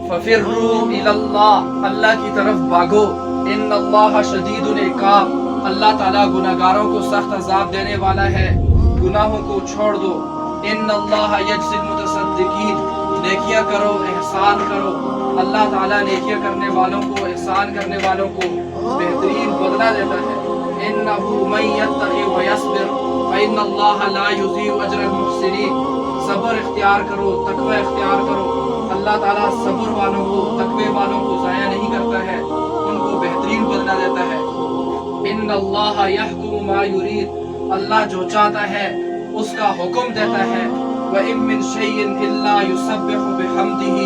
ففروا الاللہ، اللہ کی طرف بھاگو، ان اللہ شدید العقاب، اللہ تعالیٰ گناہگاروں کو سخت عذاب دینے والا ہے، گناہوں کو چھوڑ دو۔ ان اللہ یجزی المتصدقین، نیکیاں کرو، احسان کرو، اللہ تعالیٰ نیکیاں کرنے والوں کو، احسان کرنے والوں کو بہترین بدلہ دیتا ہے۔ انہ من یتقی ویصبر فإن اللہ لا یضیع اجر المحسنین، صبر اختیار کرو، تقوی اختیار کرو، اللہ تعالیٰ صبر والوں کو، تقوی والوں کو ضائع نہیں کرتا ہے، ان کو بہترین بدلہ دیتا ہے۔ ان اللہ یحکم ما یرید، اللہ جو چاہتا ہے اس کا حکم دیتا ہے۔ وَإِن مِّن شَيْءٍ إِلَّا يُسَبِّحُ بِحَمْدِهِ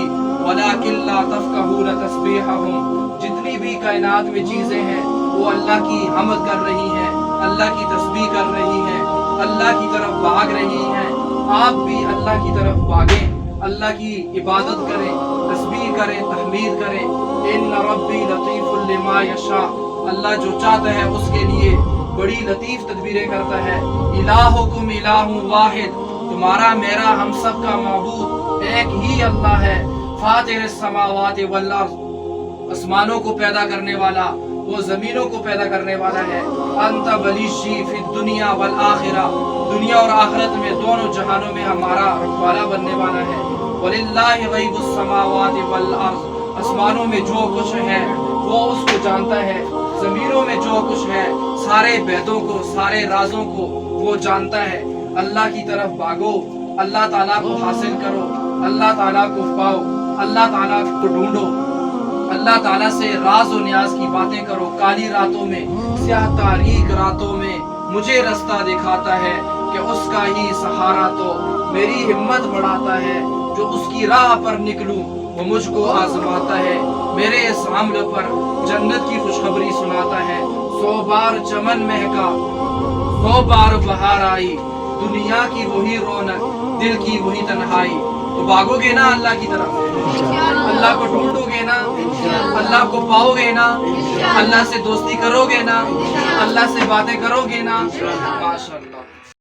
وَلَٰكِن لَّا تَفْقَهُونَ تَسْبِيحَهُم، جتنی بھی کائنات میں چیزیں ہیں وہ اللہ کی حمد کر رہی ہیں، اللہ کی تسبیح کر رہی ہیں، اللہ کی طرف بھاگ رہی ہیں۔ آپ بھی اللہ کی طرف بھاگیں، اللہ کی عبادت کریں، تسبیح کریں، تحمید کریں۔ ان ربی لطیف لما یشاء، اللہ جو چاہتا ہے اس کے لیے بڑی لطیف تدبیریں کرتا ہے۔ الہکم الہ واحد، تمہارا میرا ہم سب کا معبود ایک ہی اللہ ہے۔ فاطر السماوات والارض، آسمانوں کو پیدا کرنے والا، وہ زمینوں کو پیدا کرنے والا ہے۔ انت ولیشی فی الدنیا والآخرہ، دنیا اور آخرت میں دونوں جہانوں میں ہمارا رکھوالا بننے والا ہے۔ وللہ غیب السماوات والارض، آسمانوں میں جو کچھ ہے وہ اس کو جانتا ہے، زمینوں میں جو کچھ ہے سارے بیدوں کو، سارے رازوں کو وہ جانتا ہے۔ اللہ کی طرف بھاگو، اللہ تعالیٰ کو حاصل کرو، اللہ تعالیٰ کو پاؤ، اللہ تعالیٰ کو ڈھونڈو، اللہ تعالیٰ سے راز و نیاز کی باتیں کرو۔ کالی راتوں میں، سیاہ تاریک راتوں میں مجھے رستہ دکھاتا ہے کہ اس کا ہی سہارا تو میری ہمت بڑھاتا ہے۔ جو اس کی راہ پر نکلوں وہ مجھ کو آزماتا ہے، میرے اس عمل پر جنت کی خوشخبری سناتا ہے۔ 100 بار چمن مہکا، 100 بار بہار آئی، دنیا کی وہی رونق، دل کی وہی تنہائی۔ تو بھاگو گے نا اللہ کی طرف، اللہ کو ڈھونڈو گے نا، اللہ کو پاؤ گے نا، اللہ سے دوستی کرو گے نا، اللہ سے باتیں کرو گے نا، ماشاءاللہ۔